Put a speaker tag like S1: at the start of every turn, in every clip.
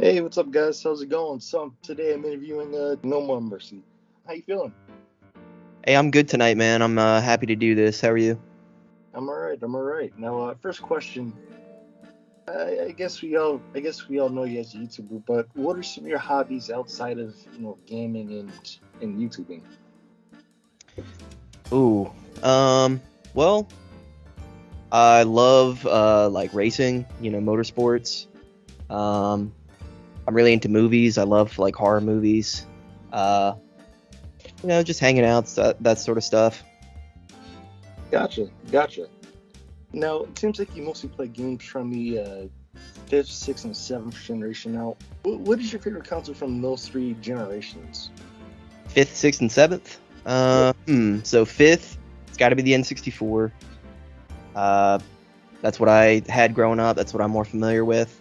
S1: Hey, what's up, guys? How's it going? So today I'm interviewing No More Mercy. How you feeling?
S2: Hey, I'm good tonight, man. I'm happy to do this. How are you?
S1: I'm all right. I'm all right. Now, first question. I guess we all know you as a YouTuber, but what are some of your hobbies outside of gaming and YouTubing?
S2: Ooh, um, well, I love like racing, motorsports. Um, I'm really into movies. I love like horror movies. Uh, just hanging out, that sort of stuff.
S1: Gotcha, gotcha. Now, it seems like you mostly play games from the fifth, sixth, and seventh generation. Now, what is your favorite console from those three generations?
S2: Fifth, sixth, and seventh.
S1: Yep.
S2: So fifth, it's got to be the N64. Uh, that's what I had growing up. That's what I'm more familiar with.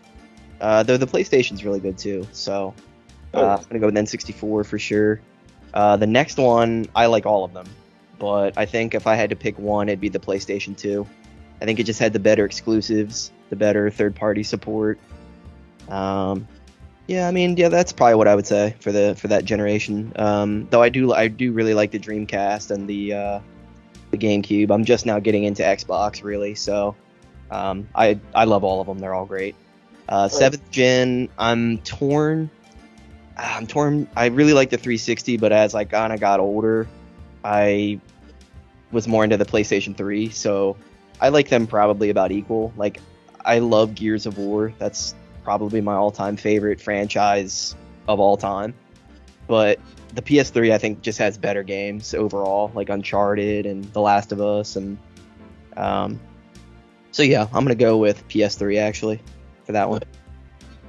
S2: Though the PlayStation's really good too. So
S1: Oh yeah.
S2: I'm gonna go with N64 for sure. The next one, I like all of them, but I think if I had to pick one, it'd be the PlayStation 2. I think it just had the better exclusives, the better third-party support. Um, yeah, I mean, yeah, that's probably what I would say for that generation. Though I do really like the Dreamcast and the GameCube. I'm just now getting into Xbox really, so I love all of them. They're all great.
S1: Oh yeah.
S2: Seventh gen, I'm torn. I really like the 360, but as I kind of got older, I was more into the PlayStation 3. So I like them probably about equal. Like I love Gears of War. That's probably my all-time favorite franchise of all time. But the PS3 I think just has better games overall, like Uncharted and The Last of Us, and um, so yeah, I'm gonna go with PS3 actually for that one.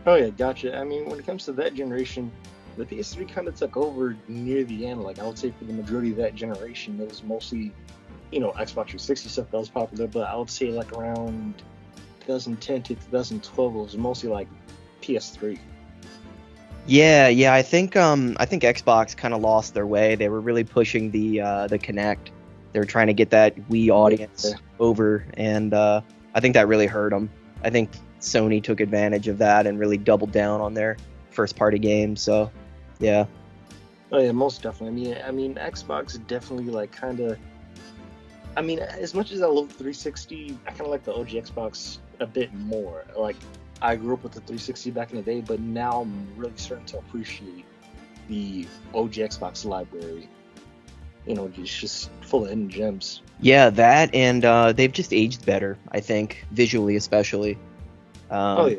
S1: Oh yeah, gotcha. I mean, when it comes to that generation, the PS3 kind of took over near the end. Like I would say for the majority of that generation, it was mostly, Xbox 360 stuff that was popular. But I would say like around 2010 to 2012, it was mostly like PS3.
S2: Yeah, I think Xbox kind of lost their way. They were really pushing the Kinect. They were trying to get that Wii
S1: Yeah.
S2: audience over, and I think that really hurt them. I think Sony took advantage of that and really doubled down on their first party games. So, yeah,
S1: Oh yeah, most definitely. I mean, Xbox definitely like kind of. I mean, as much as I love the 360, I kind of like the OG Xbox a bit more. Like I grew up with the 360 back in the day, but now I'm really starting to appreciate the OG Xbox library. It's just full of hidden gems.
S2: yeah, that and they've just aged better. I think visually, especially.
S1: Oh
S2: Um,
S1: yeah,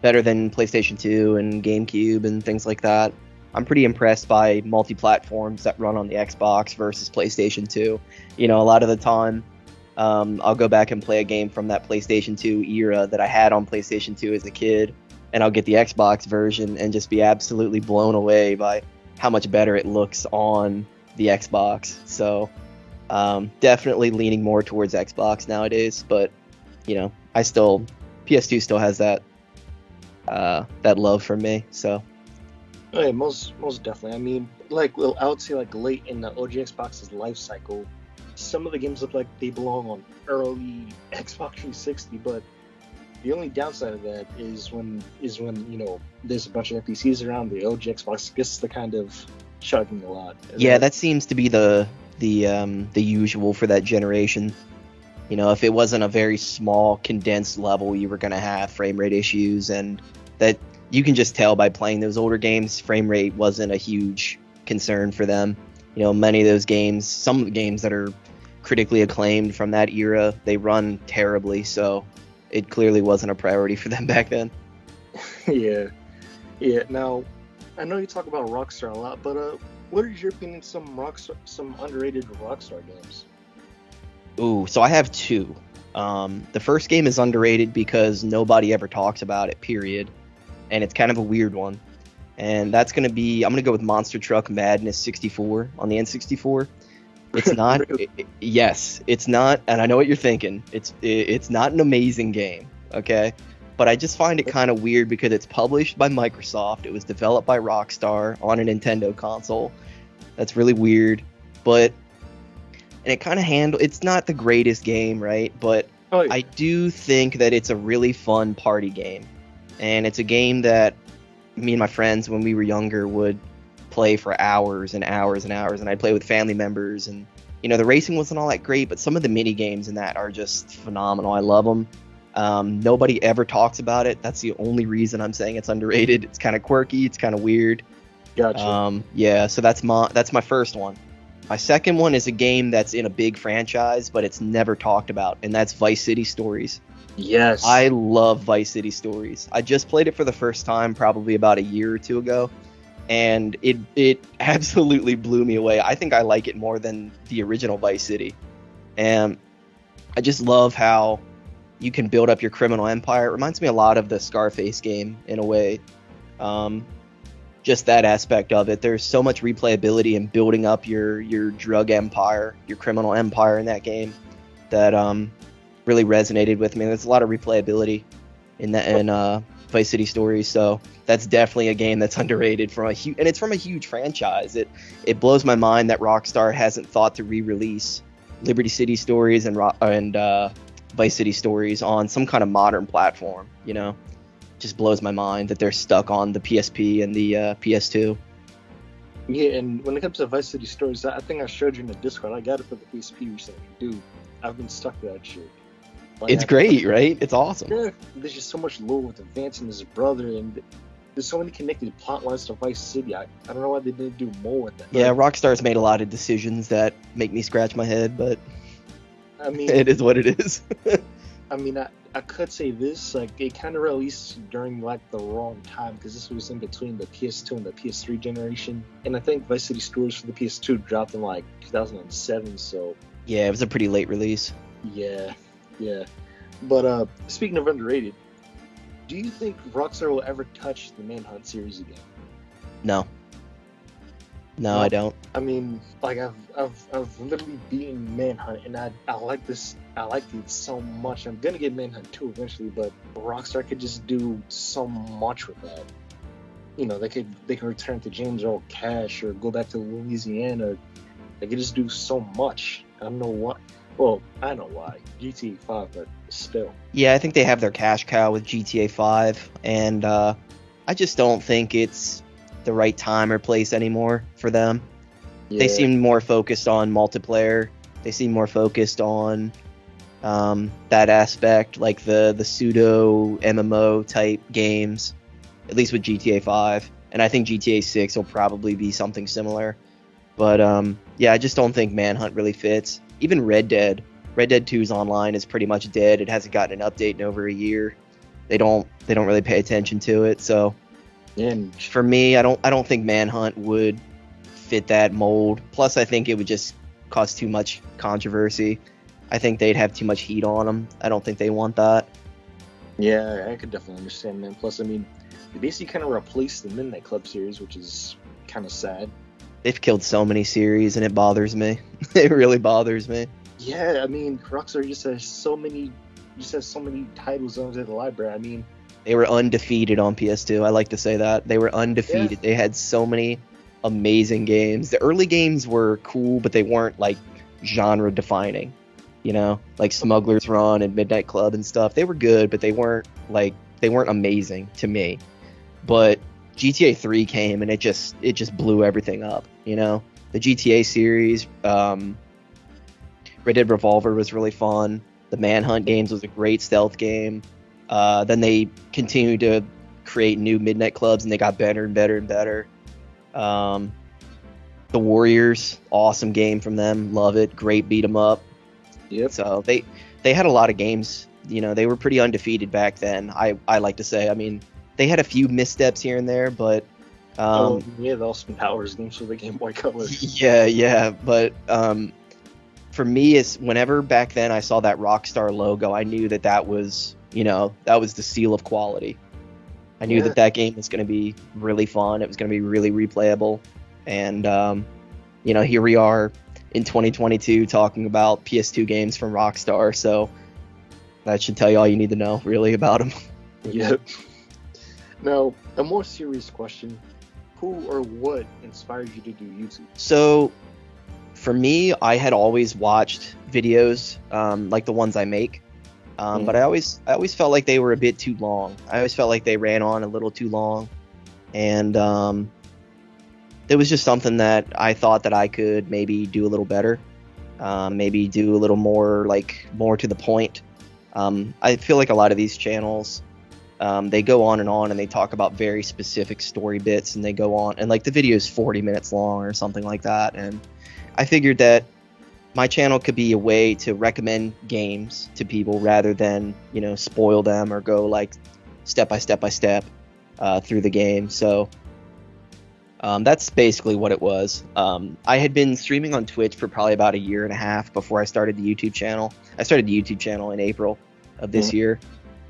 S2: Better than PlayStation 2 and GameCube and things like that. I'm pretty impressed by multi-platforms that run on the Xbox versus PlayStation 2. A lot of the time, I'll go back and play a game from that PlayStation 2 era that I had on PlayStation 2 as a kid, and I'll get the Xbox version and just be absolutely blown away by how much better it looks on the Xbox. So, definitely leaning more towards Xbox nowadays, but I still PS2 still has that love for me. So
S1: oh yeah, most definitely. I mean, like well, I would say like late in the OG Xbox's life cycle, some of the games look like they belong on early Xbox 360, but the only downside of that is when there's a bunch of NPCs around. The OG Xbox gets the kind of chugging a lot.
S2: yeah, that seems to be the usual for that generation. If it wasn't a very small condensed level, you were gonna have frame rate issues, and that you can just tell by playing those older games. Frame rate wasn't a huge concern for them. Many of those games, some of the games that are critically acclaimed from that era, they run terribly. So it clearly wasn't a priority for them back then.
S1: Yeah, yeah. Now, I know you talk about Rockstar a lot, but what is your opinion on some underrated Rockstar games?
S2: Ooh, so I have two. The first game is underrated because nobody ever talks about it, period. And it's kind of a weird one. And I'm going to go with Monster Truck Madness 64 on the N64. It's not,
S1: Really?
S2: yes, it's not, and I know what you're thinking. It's not an amazing game, okay? But I just find it kind of weird because it's published by Microsoft. It was developed by Rockstar on a Nintendo console. That's really weird. But and it kind of it's not the greatest game, right? But
S1: Oh yeah.
S2: I do think that it's a really fun party game, and it's a game that me and my friends when we were younger would play for hours and hours and hours, and I'd play with family members, and the racing wasn't all that great, but some of the mini games in that are just phenomenal. I love them. Nobody ever talks about it. That's the only reason I'm saying it's underrated. It's kind of quirky. It's kind of weird.
S1: Gotcha.
S2: Yeah, so that's my first one. My second one is a game that's in a big franchise, but it's never talked about, and that's Vice City Stories.
S1: Yes.
S2: I love Vice City Stories. I just played it for the first time probably about a year or two ago, and it absolutely blew me away. I think I like it more than the original Vice City. And I just love how you can build up your criminal empire. It reminds me a lot of the Scarface game in a way. Just that aspect of it. There's so much replayability in building up your drug empire, your criminal empire in that game that really resonated with me. There's a lot of replayability in Vice City Stories, so that's definitely a game that's underrated and it's from a huge franchise. It blows my mind that Rockstar hasn't thought to re-release Liberty City Stories and Vice City Stories on some kind of modern platform. Just blows my mind that they're stuck on the PSP and the PS2.
S1: Yeah, and when it comes to Vice City Stories, I think I showed you in the Discord. I got it for the PSP recently. Dude, I've been stuck to that shit.
S2: It's great, right? It's awesome.
S1: Yeah, there's just so much lore with Vance and his brother, and there's so many connected plot lines to Vice City. I don't know why they didn't do more with that.
S2: Yeah, Rockstar's made a lot of decisions that make me scratch my head, but
S1: I mean,
S2: it is what it is.
S1: I mean, I could say this, like, it kind of released during, like, the wrong time, because this was in between the PS2 and the PS3 generation, and I think Vice City Stories for the PS2 dropped in, like, 2007, so...
S2: Yeah, it was a pretty late release.
S1: Yeah. But, speaking of underrated, do you think Rockstar will ever touch the Manhunt series again?
S2: No, I don't.
S1: I mean, like, I've literally beaten Manhunt, and I like this. I liked it so much. I'm gonna get Manhunt 2 eventually, but Rockstar could just do so much with that. They can return to James Earl Cash or go back to Louisiana. They could just do so much. I don't know what. Well, I know why. GTA 5, but still.
S2: Yeah, I think they have their cash cow with GTA 5, and I just don't think it's the right time or place anymore for them. Yeah. They seem more focused on multiplayer. They seem more focused on that aspect, like the pseudo MMO type games, at least with GTA 5. And I think GTA 6 will probably be something similar. But yeah, I just don't think Manhunt really fits. Even Red Dead 2's online is pretty much dead. It hasn't gotten an update in over a year. They don't really pay attention to it. So for me, I don't think Manhunt would fit that mold. Plus, I think it would just cause too much controversy. I think they'd have too much heat on them. I don't think they want that.
S1: Yeah, I could definitely understand, man. Plus, I mean, they basically kind of replaced the Midnight Club series, which is kind of sad.
S2: They've killed so many series, and it bothers me. It really bothers me.
S1: Yeah, I mean, Rockstar just has so many titles under the library. I mean,
S2: they were undefeated on PS2. I like to say that. They were undefeated. Yeah. They had so many amazing games. The early games were cool, but they weren't, like, genre defining. Like Smuggler's Run and Midnight Club and stuff. They were good, but they weren't amazing to me. But GTA 3 came and it just blew everything up. The GTA series, Red Dead Revolver was really fun. The Manhunt games was a great stealth game. Then they continued to create new Midnight Clubs, and they got better and better and better. The Warriors, awesome game from them. Love it. Great beat 'em up.
S1: Yep.
S2: So they had a lot of games. They were pretty undefeated back then. I like to say. I mean, they had a few missteps here and there, but
S1: the Austin Powers games for the Game Boy Color.
S2: Yeah. But for me, it's whenever back then I saw that Rockstar logo, I knew that was the seal of quality. I knew that game was going to be really fun. It was going to be really replayable, and here we are in 2022 talking about PS2 games from Rockstar. So that should tell you all you need to know, really, about them.
S1: Yep. Now, a more serious question: who or what inspired you to do YouTube?
S2: So, for me, I had always watched videos like the ones I make, but I always felt like they were a bit too long. I always felt like they ran on a little too long. and it was just something that I thought that I could maybe do a little better, maybe do a little more, like, more to the point. I feel like a lot of these channels, they go on and they talk about very specific story bits, and they go on, and like the video is 40 minutes long or something like that. And I figured that my channel could be a way to recommend games to people rather than, you know, spoil them or go like step by step through the game. So that's basically what it was. I had been streaming on Twitch for probably about a year and a half before I started the YouTube channel. I started the YouTube channel in April of this year.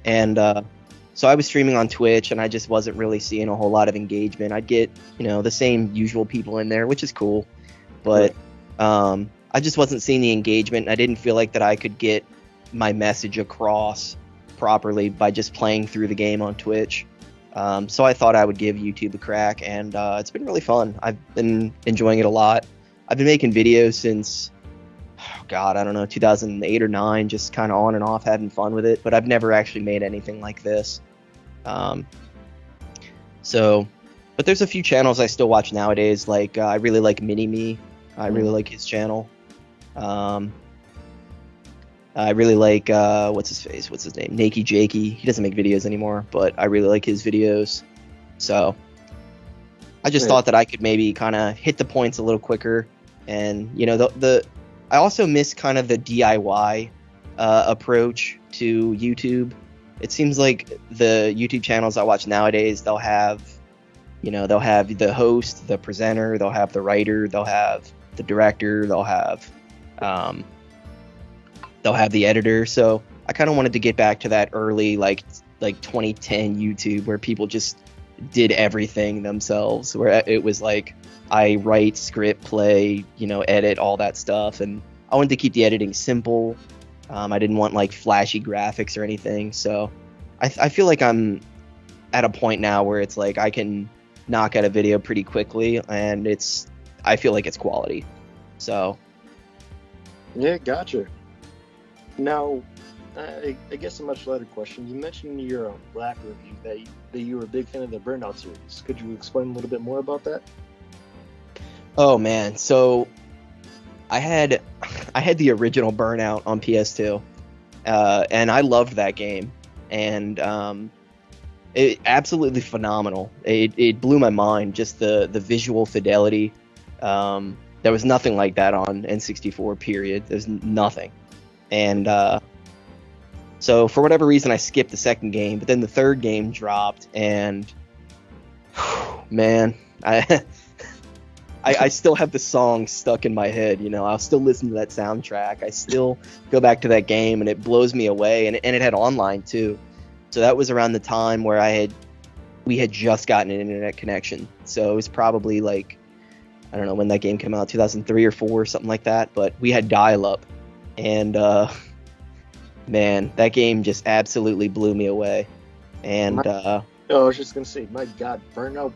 S2: And so I was streaming on Twitch, and I just wasn't really seeing a whole lot of engagement. I'd get, you know, the same usual people in there, which is cool. But I just wasn't seeing the engagement. I didn't feel like that I could get my message across properly by just playing through the game on Twitch. So I thought I would give YouTube a crack, and it's been really fun. I've been enjoying it a lot. I've been making videos since, I don't know, 2008 or 9, just kind of on and off having fun with it, but I've never actually made anything like this. But there's a few channels I still watch nowadays, like I really like Mini-Me. I really like his channel. I really like, what's his name? Nakey Jakey. He doesn't make videos anymore, but I really like his videos. So I just thought that I could maybe kind of hit the points a little quicker. And, you know, I also miss kind of the DIY approach to YouTube. It seems like the YouTube channels I watch nowadays, they'll have the host, the presenter, they'll have the writer, they'll have the director, they'll have the editor. So I kind of wanted to get back to that early, like 2010 YouTube, where people just did everything themselves, where it was like I write, script, play, you know, edit, all that stuff. And I wanted to keep the editing simple. I didn't want like flashy graphics or anything. So I feel like I'm at a point now where it's like I can knock out a video pretty quickly, and I feel like it's quality. So
S1: yeah, gotcha. Now, I guess a much lighter question. You mentioned in your Black review that you were a big fan of the Burnout series. Could you explain a little bit more about that?
S2: Oh man, so I had the original Burnout on PS2, and I loved that game, and it absolutely phenomenal. It blew my mind, just the visual fidelity. There was nothing like that on N64. Period. There's nothing. And so for whatever reason, I skipped the second game, but then the third game dropped, and man, I still have the song stuck in my head. You know, I'll still listen to that soundtrack. I still go back to that game, and it blows me away. And it had online too, so that was around the time where we had just gotten an internet connection. So it was probably like, I don't know when that game came out, 2003 or 4, something like that. But we had dial-up. And man, that game just absolutely blew me away. And
S1: I was just gonna say, my God, Burnout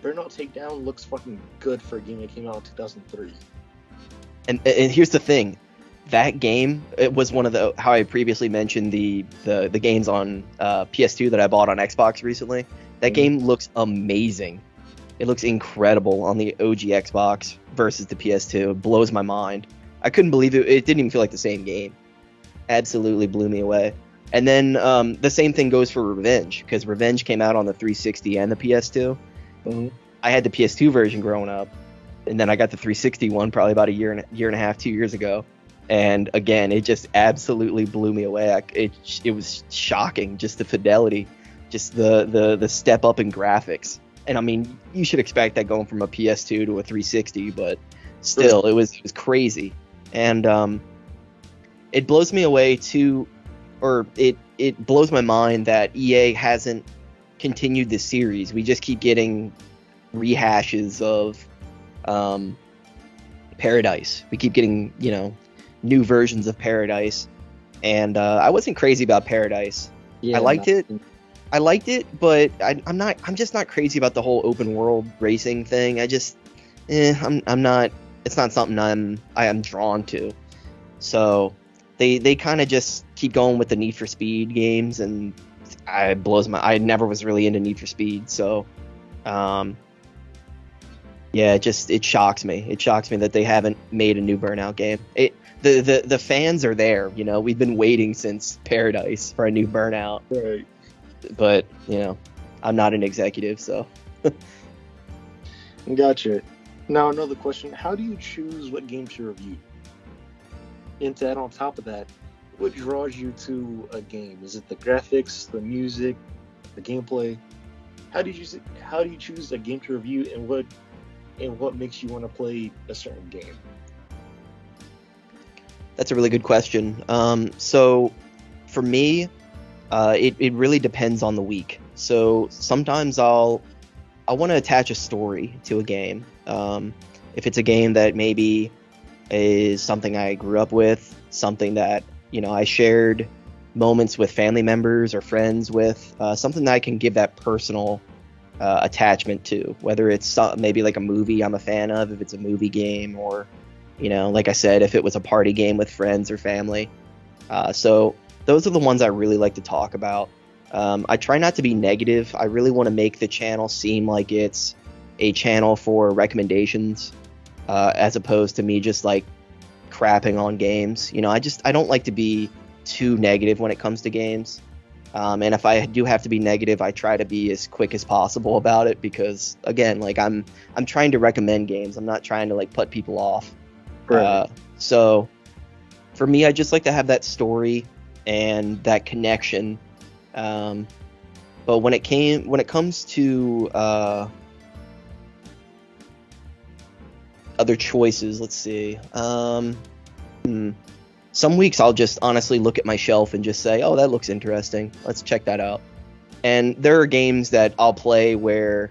S1: Takedown looks fucking good for a game that came out in 2003.
S2: And here's the thing, that game, it was one of the, how I previously mentioned the games on PS2 that I bought on Xbox recently. That game looks amazing. It looks incredible on the OG Xbox versus the PS2. It blows my mind. I couldn't believe it. It didn't even feel like the same game. Absolutely blew me away. And then the same thing goes for Revenge, because Revenge came out on the 360 and the PS2. I had the PS2 version growing up, and then I got the 360 one probably about a year and a half, 2 years ago. And again, it just absolutely blew me away. It was shocking, just the fidelity, just the step up in graphics. And I mean, you should expect that going from a PS2 to a 360, but still, it was crazy. And it blows me away too, or it blows my mind that EA hasn't continued this series. We just keep getting rehashes of Paradise. We keep getting, you know, new versions of Paradise. And I wasn't crazy about Paradise. Yeah, I liked it, but I'm just not crazy about the whole open world racing thing. I'm not. It's not something I am drawn to. So they kind of just keep going with the Need for Speed games, and I never was really into Need for Speed. So Um, yeah, it shocks me. It shocks me that they haven't made a new Burnout game. The fans are there. We've been waiting since Paradise for a new Burnout.
S1: Right.
S2: But I'm not an executive, so.
S1: Gotcha. Now another question: how do you choose what game to review? And to add on top of that, what draws you to a game? Is it the graphics, the music, the gameplay? How do you choose a game to review, and what makes you want to play a certain game?
S2: That's a really good question. So for me, it really depends on the week. So sometimes I want to attach a story to a game. If it's a game that maybe is something I grew up with, something that I shared moments with family members or friends with, something that I can give that personal attachment to, whether it's maybe like a movie I'm a fan of, if it's a movie game, or like I said, if it was a party game with friends or family. So those are the ones I really like to talk about. I try not to be negative. I really want to make the channel seem like it's a channel for recommendations, as opposed to me just like crapping on games. I don't like to be too negative when it comes to games. And if I do have to be negative, I try to be as quick as possible about it, because again, like I'm trying to recommend games. I'm not trying to like put people off.
S1: Right.
S2: So for me, I just like to have that story and that connection. But when it comes to other choices, let's see. Some weeks I'll just honestly look at my shelf and just say, oh, that looks interesting. Let's check that out. And there are games that I'll play where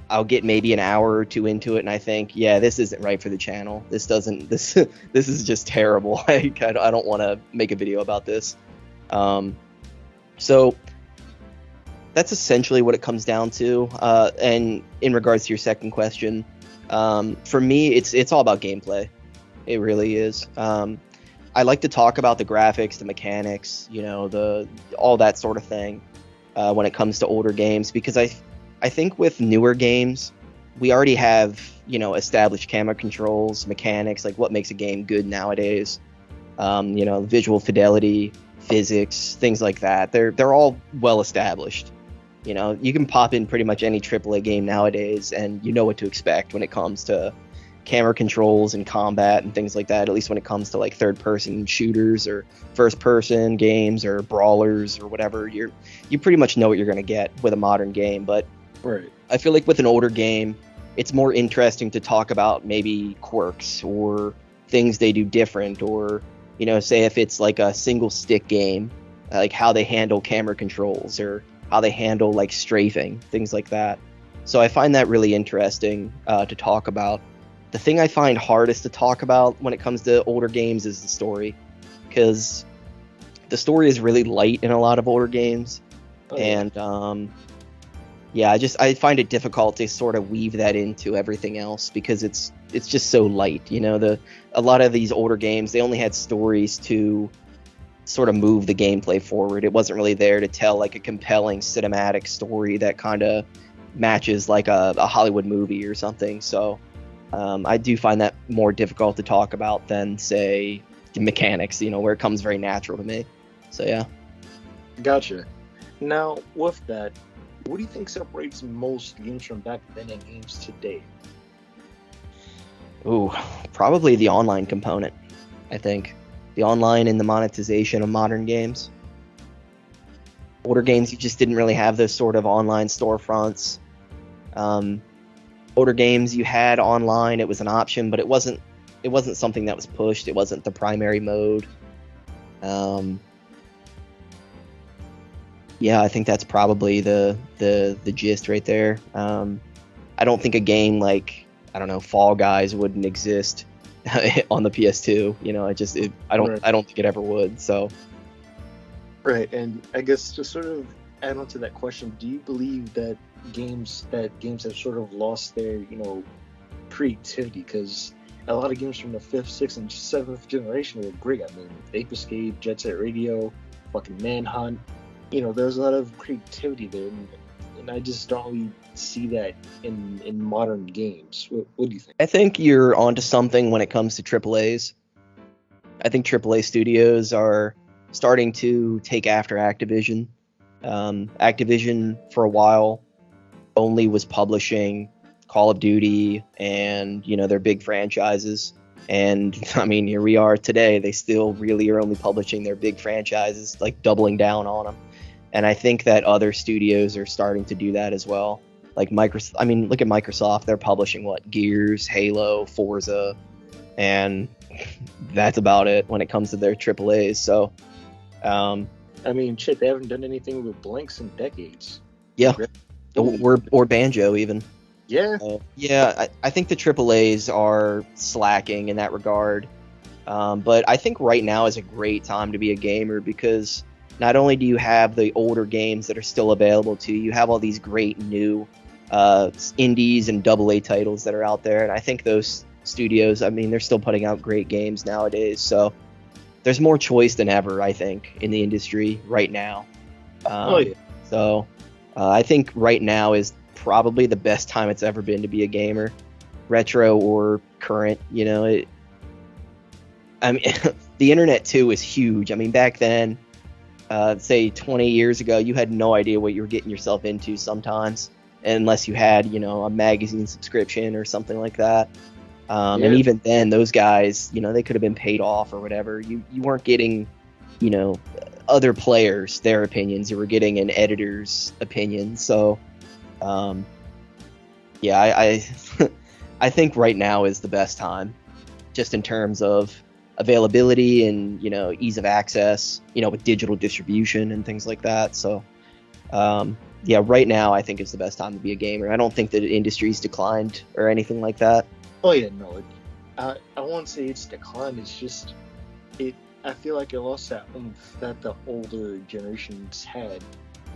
S2: I'll get maybe an hour or two into it and I think, yeah, this isn't right for the channel. This is just terrible. I don't want to make a video about this. So that's essentially what it comes down to. And in regards to your second question, for me, it's all about gameplay. It really is. I like to talk about the graphics, the mechanics, all that sort of thing when it comes to older games, because I think with newer games, we already have, established camera controls, mechanics, like what makes a game good nowadays. Visual fidelity, physics, things like that. They're all well established. You can pop in pretty much any AAA game nowadays and you know what to expect when it comes to camera controls and combat and things like that, at least when it comes to like third person shooters or first person games or brawlers or whatever. You pretty much know what you're going to get with a modern game. But
S1: right.
S2: I feel like with an older game, it's more interesting to talk about maybe quirks or things they do different, or say if it's like a single stick game, like how they handle camera controls or how they handle like strafing, things like that. So I find that really interesting to talk about. The thing I find hardest to talk about when it comes to older games is the story, because the story is really light in a lot of older games. And I find it difficult to sort of weave that into everything else, because it's just so light. A lot of these older games, they only had stories to sort of move the gameplay forward. It wasn't really there to tell like a compelling cinematic story that kind of matches like a Hollywood movie or something. So I do find that more difficult to talk about than, say, the mechanics, where it comes very natural to me. So, yeah.
S1: Gotcha. Now, with that, what do you think separates most games from back then and games today?
S2: Ooh, probably the online component, I think. The online and the monetization of modern games. Older games, you just didn't really have those sort of online storefronts. Older games, you had online, it was an option, but it wasn't something that was pushed. It wasn't the primary mode. Yeah, I think that's probably the gist right there. I don't think a game like, I don't know, Fall Guys wouldn't exist on the PS2. I don't think it ever would. So.
S1: Right, and I guess to sort of add on to that question, do you believe that games have sort of lost their creativity? Because a lot of games from the 5th, 6th, and 7th generation were great. I mean, Ape Escape, Jet Set Radio, fucking Manhunt. There's a lot of creativity there, and and I just don't really see that in modern games. What do you think?
S2: I think you're onto something when it comes to AAAs. I think AAA studios are starting to take after Activision. Activision, for a while, only was publishing Call of Duty and, their big franchises. And, I mean, here we are today. They still really are only publishing their big franchises, like doubling down on them. And I think that other studios are starting to do that as well. Like Microsoft, I mean, look at Microsoft. They're publishing Gears, Halo, Forza, and that's about it when it comes to their AAAs. So,
S1: I mean, shit, they haven't done anything with Blanks in decades.
S2: Yeah, or Banjo even.
S1: Yeah.
S2: I think the AAAs are slacking in that regard. But I think right now is a great time to be a gamer because not only do you have the older games that are still available to you, you have all these great new indies and AA titles that are out there. And I think those studios, I mean, they're still putting out great games nowadays. So there's more choice than ever, I think, in the industry right now. So I think right now is probably the best time it's ever been to be a gamer, retro or current. I mean, the internet too is huge. I mean, back then, say 20 years ago, you had no idea what you were getting yourself into sometimes, unless you had, a magazine subscription or something like that. And even then, those guys, they could have been paid off or whatever. You weren't getting, other players, their opinions. You were getting an editor's opinion. So, I I think right now is the best time, just in terms of availability and, ease of access, with digital distribution and things like that. So, right now I think it's the best time to be a gamer. I don't think that the industry's declined or anything like that.
S1: Oh yeah, no. I won't say it's declined. It's just I feel like it lost that oomph that the older generations had.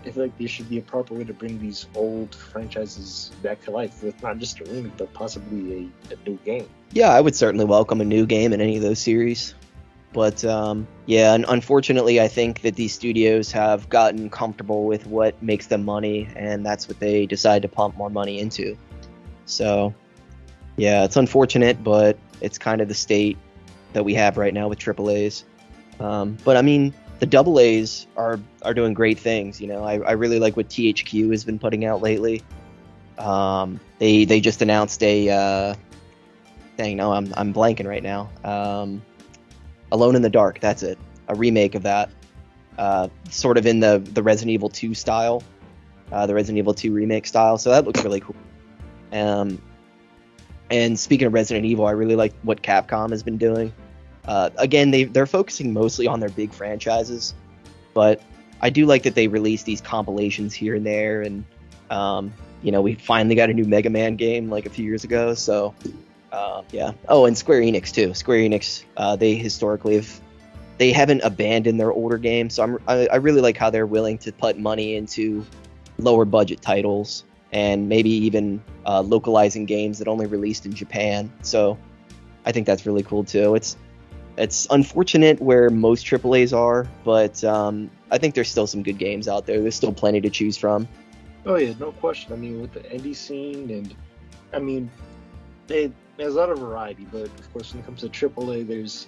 S1: I feel like there should be a proper way to bring these old franchises back to life with not just a remake, but possibly a new game. Yeah,
S2: I would certainly welcome a new game in any of those series. But, and unfortunately, I think that these studios have gotten comfortable with what makes them money, and that's what they decide to pump more money into. So, it's unfortunate, but it's kind of the state that we have right now with AAAs. But, I mean, the AA's are doing great things. I really like what THQ has been putting out lately. They just announced I'm blanking right now. Alone in the Dark, that's it. A remake of that. Sort of in the Resident Evil 2 style. The Resident Evil 2 remake style. So that looks really cool. And speaking of Resident Evil, I really like what Capcom has been doing. Again, they're focusing mostly on their big franchises, but I do like that they release these compilations here and there, and we finally got a new Mega Man game like a few years ago, so Oh, and Square Enix too. Square Enix, they historically haven't abandoned their older games, so I really like how they're willing to put money into lower budget titles and maybe even localizing games that only released in Japan. So I think that's really cool too. It's unfortunate where most AAAs are, but I think there's still some good games out there. There's still plenty to choose from.
S1: Oh yeah, no question. I mean, with the indie scene, and I mean, there's a lot of variety, but of course, when it comes to AAA, there's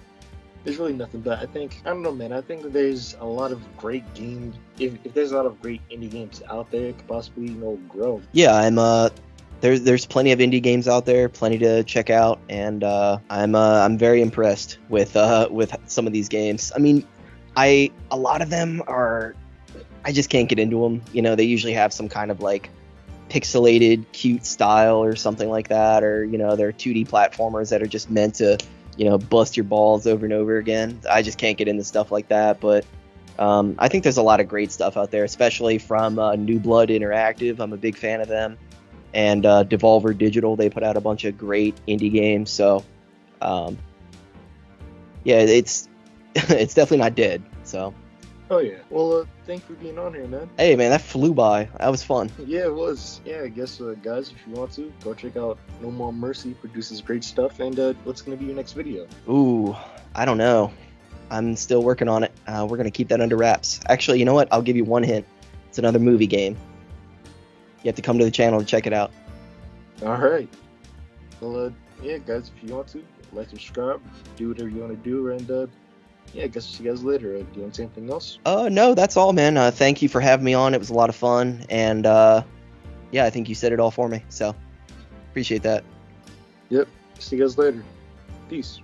S1: really nothing. But I don't know, man. I think there's a lot of great games. If there's a lot of great indie games out there, it could possibly grow.
S2: Yeah, there's plenty of indie games out there, plenty to check out, and I'm very impressed with some of these games. I mean, a lot of them are, I just can't get into them. They usually have some kind of like pixelated, cute style or something like that, or they're 2D platformers that are just meant to bust your balls over and over again. I just can't get into stuff like that, but I think there's a lot of great stuff out there, especially from New Blood Interactive. I'm a big fan of them. And Devolver Digital, they put out a bunch of great indie games. So, it's it's definitely not dead. So.
S1: Oh yeah. Well, thanks for being on here, man.
S2: Hey, man, that flew by. That was fun.
S1: Yeah, it was. Yeah, I guess, guys, if you want to, go check out No More Mercy. Produces great stuff. And what's gonna be your next video?
S2: Ooh, I don't know. I'm still working on it. We're gonna keep that under wraps. Actually, you know what? I'll give you one hint. It's another movie game. You have to come to the channel to check it out.
S1: All right. Well, yeah, guys, if you want to, like, subscribe, do whatever you want to do, and yeah, I guess see you guys later. Do you want to say anything else?
S2: No, that's all, man. Thank you for having me on. It was a lot of fun, and yeah, I think you said it all for me. So appreciate that.
S1: Yep. See you guys later. Peace.